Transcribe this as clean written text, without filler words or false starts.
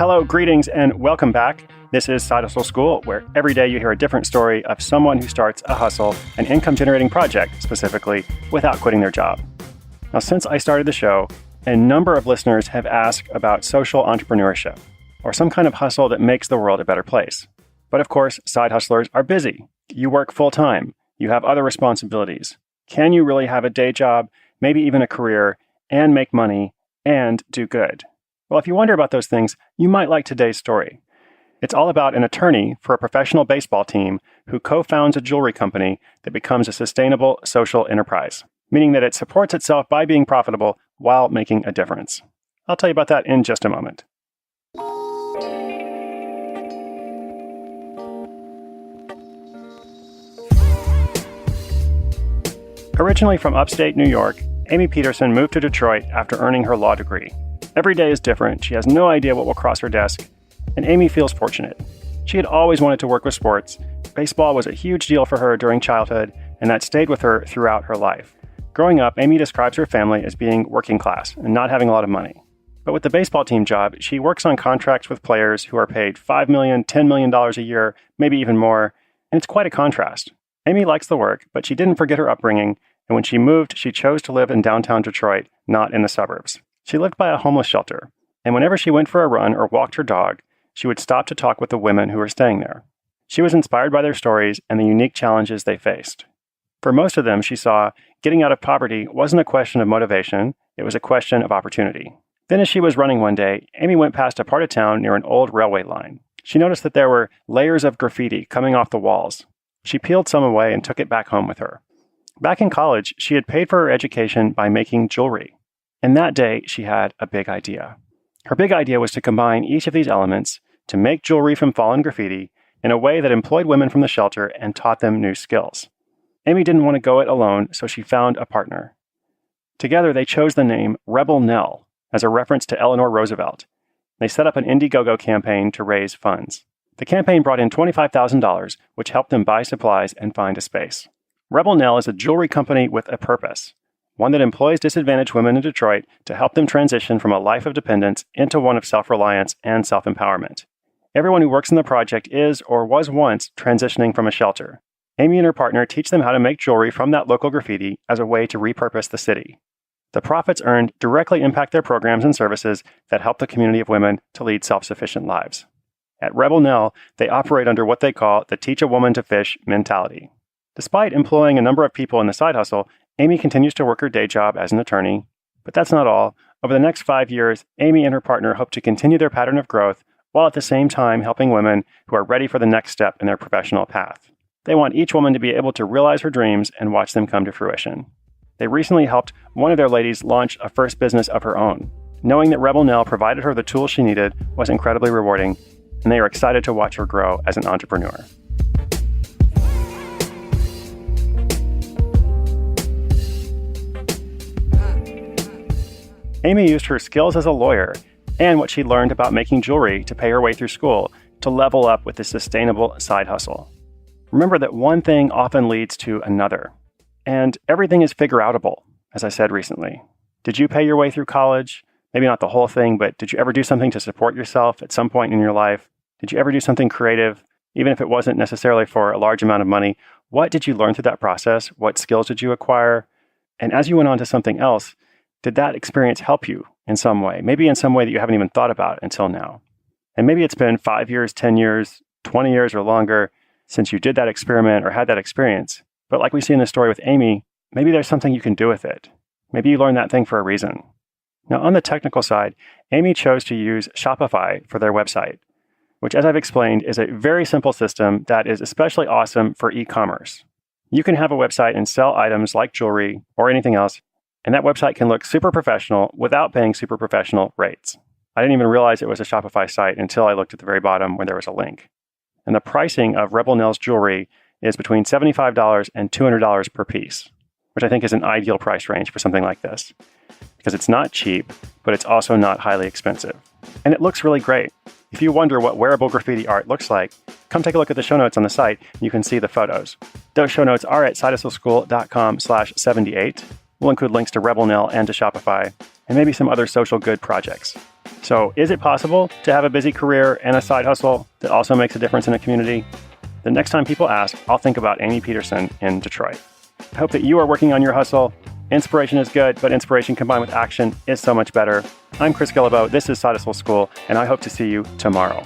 Hello, greetings, and welcome back. This is Side Hustle School, where every day you hear a different story of someone who starts a hustle, an income-generating project, specifically, without quitting their job. Now, since I started the show, a number of listeners have asked about social entrepreneurship, or some kind of hustle that makes the world a better place. But of course, side hustlers are busy. You work full-time. You have other responsibilities. Can you really have a day job, maybe even a career, and make money, and do good? Well, if you wonder about those things, you might like today's story. It's all about an attorney for a professional baseball team who co-founds a jewelry company that becomes a sustainable social enterprise, meaning that it supports itself by being profitable while making a difference. I'll tell you about that in just a moment. Originally from upstate New York, Amy Peterson moved to Detroit after earning her law degree. Every day is different. She has no idea what will cross her desk, and Amy feels fortunate. She had always wanted to work with sports. Baseball was a huge deal for her during childhood, and that stayed with her throughout her life. Growing up, Amy describes her family as being working class and not having a lot of money. But with the baseball team job, she works on contracts with players who are paid $5 million, $10 million a year, maybe even more, and it's quite a contrast. Amy likes the work, but she didn't forget her upbringing, and when she moved, she chose to live in downtown Detroit, not in the suburbs. She lived by a homeless shelter, and whenever she went for a run or walked her dog, she would stop to talk with the women who were staying there. She was inspired by their stories and the unique challenges they faced. For most of them, she saw getting out of poverty wasn't a question of motivation, it was a question of opportunity. Then as she was running one day, Amy went past a part of town near an old railway line. She noticed that there were layers of graffiti coming off the walls. She peeled some away and took it back home with her. Back in college, she had paid for her education by making jewelry. And that day, she had a big idea. Her big idea was to combine each of these elements to make jewelry from fallen graffiti in a way that employed women from the shelter and taught them new skills. Amy didn't want to go it alone, so she found a partner. Together, they chose the name Rebel Nell as a reference to Eleanor Roosevelt. They set up an Indiegogo campaign to raise funds. The campaign brought in $25,000, which helped them buy supplies and find a space. Rebel Nell is a jewelry company with a purpose, one that employs disadvantaged women in Detroit to help them transition from a life of dependence into one of self-reliance and self-empowerment. Everyone who works in the project is or was once transitioning from a shelter. Amy and her partner teach them how to make jewelry from that local graffiti as a way to repurpose the city. The profits earned directly impact their programs and services that help the community of women to lead self-sufficient lives. At Rebel Nell, they operate under what they call the teach a woman to fish mentality. Despite employing a number of people in the side hustle, Amy continues to work her day job as an attorney. But that's not all. Over the next 5 years, Amy and her partner hope to continue their pattern of growth while at the same time helping women who are ready for the next step in their professional path. They want each woman to be able to realize her dreams and watch them come to fruition. They recently helped one of their ladies launch a first business of her own. Knowing that Rebel Nell provided her the tools she needed was incredibly rewarding, and they are excited to watch her grow as an entrepreneur. Amy used her skills as a lawyer and what she learned about making jewelry to pay her way through school to level up with this sustainable side hustle. Remember that one thing often leads to another, and everything is figureoutable, as I said recently. Did you pay your way through college? Maybe not the whole thing, but did you ever do something to support yourself at some point in your life? Did you ever do something creative, even if it wasn't necessarily for a large amount of money? What did you learn through that process? What skills did you acquire? And as you went on to something else, did that experience help you in some way? Maybe in some way that you haven't even thought about until now. And maybe it's been 5 years, 10 years, 20 years or longer since you did that experiment or had that experience. But like we see in the story with Amy, maybe there's something you can do with it. Maybe you learned that thing for a reason. Now, on the technical side, Amy chose to use Shopify for their website, which, as I've explained, is a very simple system that is especially awesome for e-commerce. You can have a website and sell items like jewelry or anything else, and that website can look super professional without paying super professional rates. I didn't even realize it was a Shopify site until I looked at the very bottom where there was a link. And the pricing of Rebel Nell's jewelry is between $75 and $200 per piece, which I think is an ideal price range for something like this, because it's not cheap, but it's also not highly expensive. And it looks really great. If you wonder what wearable graffiti art looks like, come take a look at the show notes on the site and you can see the photos. Those show notes are at sidehustleschool.com/78. We'll include links to Rebel Nell and to Shopify, and maybe some other social good projects. So, is it possible to have a busy career and a side hustle that also makes a difference in a community? The next time people ask, I'll think about Amy Peterson in Detroit. I hope that you are working on your hustle. Inspiration is good, but inspiration combined with action is so much better. I'm Chris Guillebeau. This is Side Hustle School, and I hope to see you tomorrow.